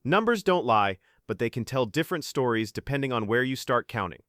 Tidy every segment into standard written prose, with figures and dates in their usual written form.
Numbers don't lie, but they can tell different stories depending on where you start counting.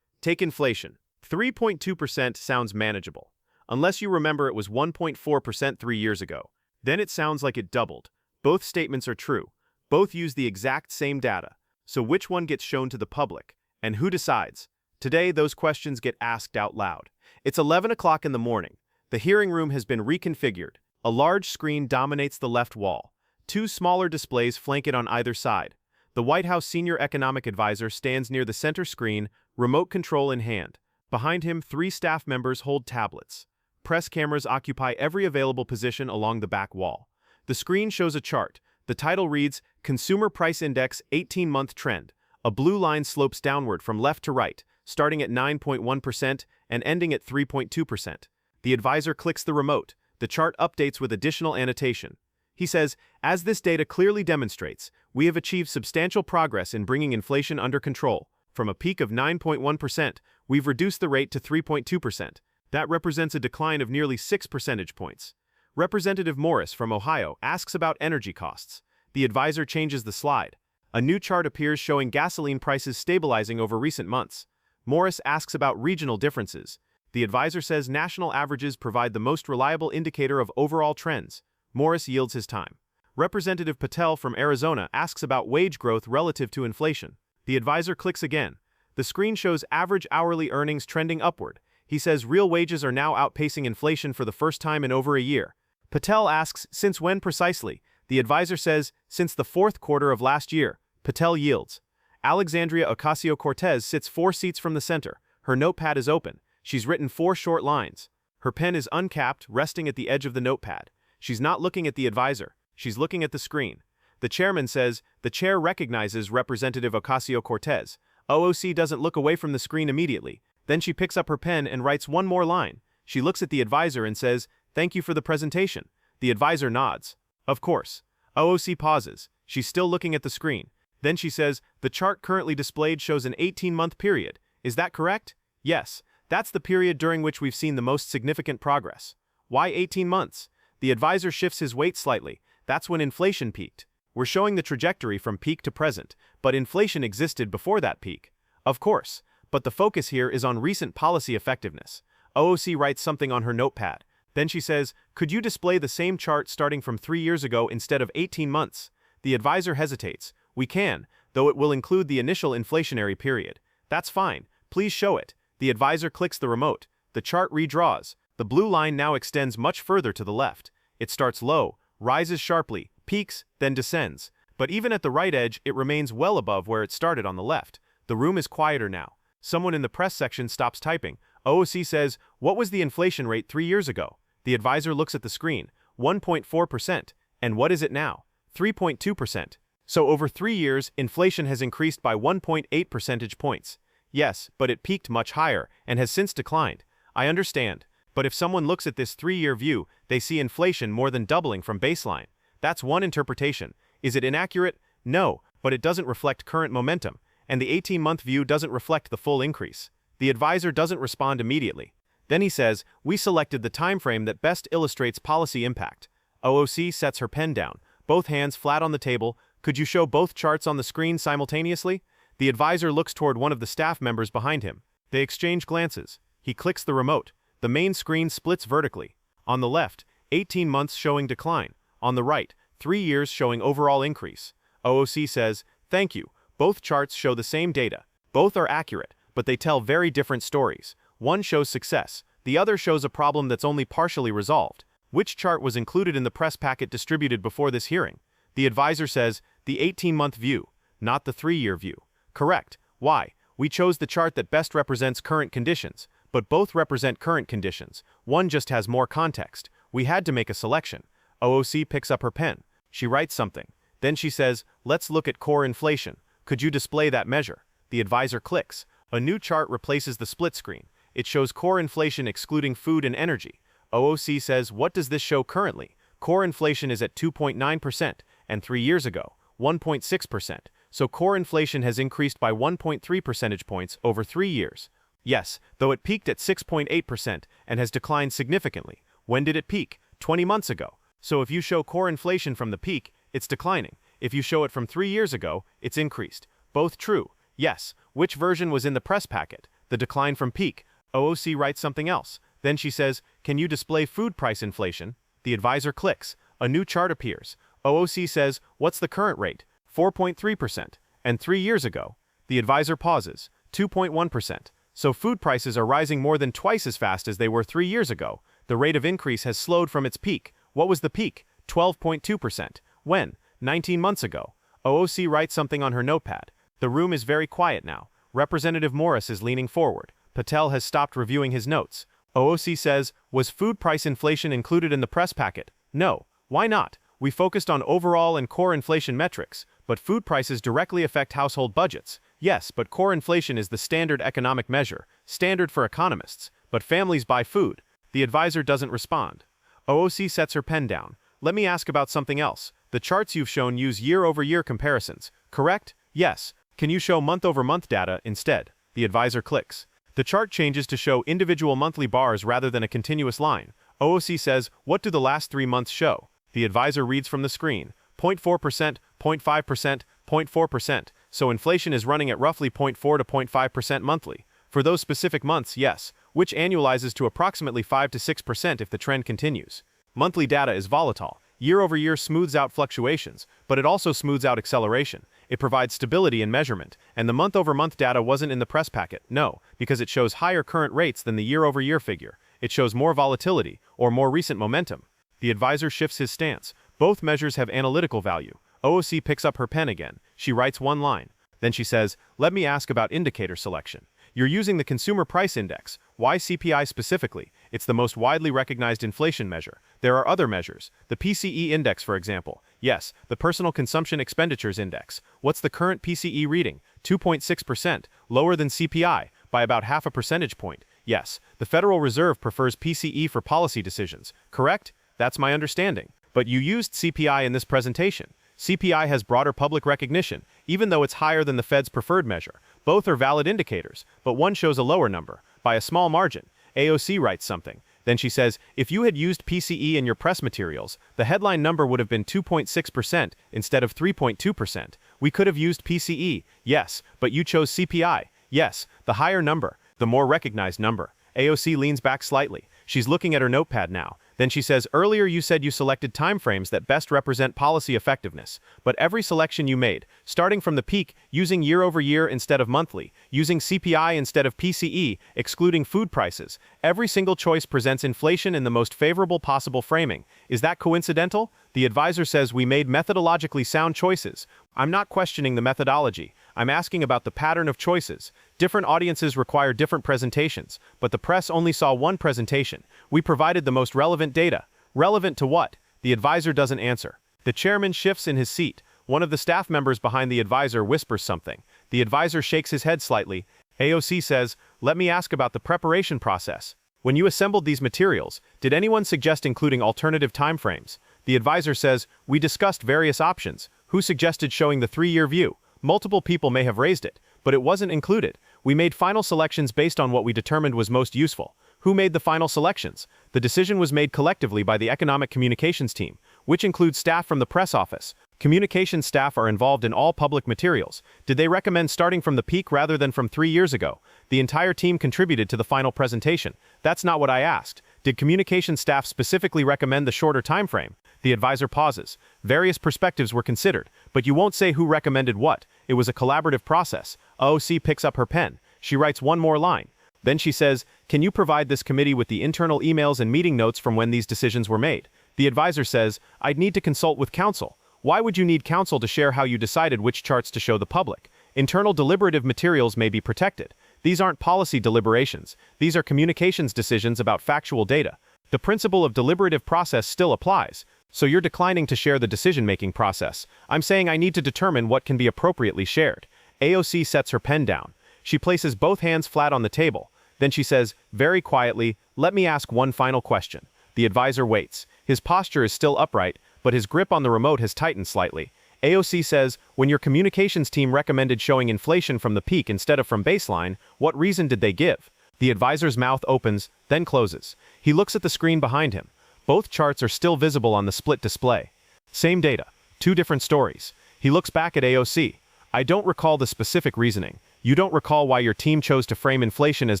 Take inflation. 3.2% sounds manageable, unless you remember it was 1.4% 3 years ago. Then it sounds like it doubled. Both statements are true. Both use the exact same data. So which one gets shown to the public? And who decides? Today, those questions get asked out loud. It's 11 o'clock in the morning. The hearing room has been reconfigured. A large screen dominates the left wall. Two smaller displays flank it on either side. The White House senior economic advisor stands near the center screen, remote control in hand. Behind him, 3 staff members hold tablets. Press cameras occupy every available position along the back wall. The screen shows a chart. The title reads, Consumer Price Index 18-month Trend. A blue line slopes downward from left to right, starting at 9.1% and ending at 3.2%. The advisor clicks the remote. The chart updates with additional annotation. He says, as this data clearly demonstrates, we have achieved substantial progress in bringing inflation under control. From a peak of 9.1%, we've reduced the rate to 3.2%. That represents a decline of nearly 6 percentage points. Representative Morris from Ohio asks about energy costs. The advisor changes the slide. A new chart appears showing gasoline prices stabilizing over recent months. Morris asks about regional differences. The advisor says national averages provide the most reliable indicator of overall trends. Morris yields his time. Representative Patel from Arizona asks about wage growth relative to inflation. The advisor clicks again. The screen shows average hourly earnings trending upward. He says real wages are now outpacing inflation for the first time in over a year. Patel asks, since when precisely? The advisor says, since the 4th quarter of last year. Patel yields. Alexandria Ocasio-Cortez sits 4 seats from the center. Her notepad is open. She's written 4 short lines. Her pen is uncapped, resting at the edge of the notepad. She's not looking at the advisor. She's looking at the screen. The chairman says, the chair recognizes Representative Ocasio-Cortez. OOC doesn't look away from the screen immediately. Then she picks up her pen and writes one more line. She looks at the advisor and says, thank you for the presentation. The advisor nods. Of course. OOC pauses. She's still looking at the screen. Then she says, the chart currently displayed shows an 18-month period. Is that correct? Yes. That's the period during which we've seen the most significant progress. Why 18 months? The advisor shifts his weight slightly. That's when inflation peaked. We're showing the trajectory from peak to present, but inflation existed before that peak. Of course, but the focus here is on recent policy effectiveness. OOC writes something on her notepad. Then she says, could you display the same chart starting from 3 years ago instead of 18 months? The advisor hesitates. We can, though it will include the initial inflationary period. That's fine. Please show it. The advisor clicks the remote. The chart redraws. The blue line now extends much further to the left. It starts low, rises sharply, peaks, then descends. But even at the right edge, it remains well above where it started on the left. The room is quieter now. Someone in the press section stops typing. OOC says, what was the inflation rate 3 years ago? The advisor looks at the screen. 1.4%. And what is it now? 3.2%. So over 3 years, inflation has increased by 1.8 percentage points. Yes, but it peaked much higher and has since declined. I understand. But if someone looks at this 3-year view, they see inflation more than doubling from baseline. That's one interpretation. Is it inaccurate? No, but it doesn't reflect current momentum, and the 18-month view doesn't reflect the full increase. The advisor doesn't respond immediately. Then he says, we selected the time frame that best illustrates policy impact. OOC sets her pen down, both hands flat on the table. Could you show both charts on the screen simultaneously? The advisor looks toward one of the staff members behind him. They exchange glances. He clicks the remote. The main screen splits vertically. On the left, 18 months showing decline. On the right, 3 years showing overall increase. OOC says, thank you. Both charts show the same data. Both are accurate, but they tell very different stories. One shows success. The other shows a problem that's only partially resolved. Which chart was included in the press packet distributed before this hearing? The advisor says, the 18-month view, not the 3-year view. Correct. Why? We chose the chart that best represents current conditions, but both represent current conditions. One just has more context. We had to make a selection. OOC picks up her pen. She writes something. Then she says, let's look at core inflation. Could you display that measure? The advisor clicks. A new chart replaces the split screen. It shows core inflation excluding food and energy. OOC says, what does this show currently? Core inflation is at 2.9%, and 3 years ago, 1.6%. So core inflation has increased by 1.3 percentage points over 3 years. Yes, though it peaked at 6.8% and has declined significantly. When did it peak? 20 months ago. So if you show core inflation from the peak, it's declining. If you show it from 3 years ago, it's increased. Both true. Yes. Which version was in the press packet? The decline from peak. OOC writes something else. Then she says, can you display food price inflation? The advisor clicks. A new chart appears. OOC says, what's the current rate? 4.3%. And 3 years ago? The advisor pauses. 2.1%. So food prices are rising more than twice as fast as they were 3 years ago. The rate of increase has slowed from its peak. What was the peak? 12.2%. When? 19 months ago. OOC writes something on her notepad. The room is very quiet now. Representative Morris is leaning forward. Patel has stopped reviewing his notes. OOC says, was food price inflation included in the press packet? No. Why not? We focused on overall and core inflation metrics, but food prices directly affect household budgets. Yes, but core inflation is the standard economic measure, standard for economists, but families buy food. The advisor doesn't respond. OOC sets her pen down. Let me ask about something else. The charts you've shown use year-over-year comparisons, correct? Yes. Can you show month-over-month data instead? The advisor clicks. The chart changes to show individual monthly bars rather than a continuous line. OOC says, what do the last 3 months show? The advisor reads from the screen. 0.4%, 0.5%, 0.4%. So inflation is running at roughly 0.4 to 0.5% monthly. For those specific months, yes, which annualizes to approximately 5 to 6% if the trend continues. Monthly data is volatile. Year-over-year smooths out fluctuations, but it also smooths out acceleration. It provides stability in measurement, and the month-over-month data wasn't in the press packet, no, because it shows higher current rates than the year-over-year figure. It shows more volatility, or more recent momentum. The advisor shifts his stance. Both measures have analytical value. OOC picks up her pen again. She writes one line. Then she says, let me ask about indicator selection. You're using the Consumer Price Index. Why CPI specifically? It's the most widely recognized inflation measure. There are other measures. The PCE index, for example. Yes, the Personal Consumption Expenditures Index. What's the current PCE reading? 2.6%, lower than CPI, by about half a percentage point. Yes, the Federal Reserve prefers PCE for policy decisions. Correct? That's my understanding. But you used CPI in this presentation. CPI has broader public recognition, even though it's higher than the Fed's preferred measure. Both are valid indicators, but one shows a lower number, by a small margin. AOC writes something. Then she says, if you had used PCE in your press materials, the headline number would have been 2.6% instead of 3.2%. We could have used PCE, yes, but you chose CPI. Yes, the higher number, the more recognized number. AOC leans back slightly. She's looking at her notepad now. Then she says, earlier you said you selected timeframes that best represent policy effectiveness, but every selection you made, starting from the peak, using year-over-year instead of monthly, using CPI instead of PCE, excluding food prices, every single choice presents inflation in the most favorable possible framing. Is that coincidental? The advisor says we made methodologically sound choices. I'm not questioning the methodology. I'm asking about the pattern of choices. Different audiences require different presentations, but the press only saw one presentation. We provided the most relevant data. Relevant to what? The advisor doesn't answer. The chairman shifts in his seat. One of the staff members behind the advisor whispers something. The advisor shakes his head slightly. AOC says, let me ask about the preparation process. When you assembled these materials, did anyone suggest including alternative timeframes? The advisor says, we discussed various options. Who suggested showing the 3-year view? Multiple people may have raised it, but it wasn't included. We made final selections based on what we determined was most useful. Who made the final selections? The decision was made collectively by the Economic Communications team, which includes staff from the press office. Communications staff are involved in all public materials. Did they recommend starting from the peak rather than from 3 years ago? The entire team contributed to the final presentation. That's not what I asked. Did communications staff specifically recommend the shorter time frame? The advisor pauses. Various perspectives were considered, but you won't say who recommended what. It was a collaborative process. OOC picks up her pen. She writes one more line. Then she says, can you provide this committee with the internal emails and meeting notes from when these decisions were made? The advisor says, I'd need to consult with counsel. Why would you need counsel to share how you decided which charts to show the public? Internal deliberative materials may be protected. These aren't policy deliberations. These are communications decisions about factual data. The principle of deliberative process still applies. So you're declining to share the decision-making process. I'm saying I need to determine what can be appropriately shared. AOC sets her pen down. She places both hands flat on the table. Then she says, very quietly, let me ask one final question. The advisor waits. His posture is still upright, but his grip on the remote has tightened slightly. AOC says, when your communications team recommended showing inflation from the peak instead of from baseline, what reason did they give? The advisor's mouth opens, then closes. He looks at the screen behind him. Both charts are still visible on the split display. Same data, two different stories. He looks back at AOC. I don't recall the specific reasoning. You don't recall why your team chose to frame inflation as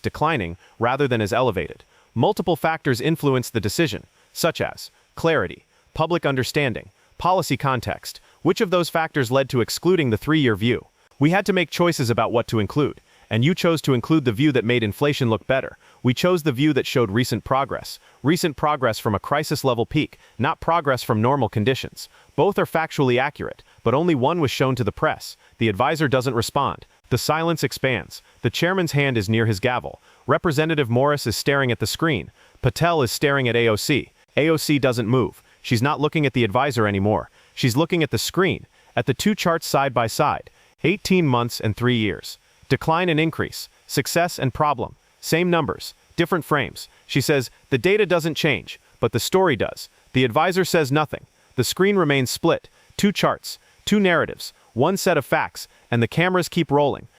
declining rather than as elevated. Multiple factors influenced the decision, such as clarity, public understanding, policy context. Which of those factors led to excluding the 3-year view? We had to make choices about what to include, and you chose to include the view that made inflation look better. We chose the view that showed recent progress from a crisis-level peak, not progress from normal conditions. Both are factually accurate, but only one was shown to the press. The advisor doesn't respond. The silence expands. The chairman's hand is near his gavel. Representative Morris is staring at the screen. Patel is staring at AOC. AOC doesn't move. She's not looking at the advisor anymore. She's looking at the screen, at the two charts side by side. 18 months and 3 years. Decline and increase. Success and problem. Same numbers, different frames. She says, the data doesn't change, but the story does. The advisor says nothing. The screen remains split. Two charts, two narratives, one set of facts, and the cameras keep rolling.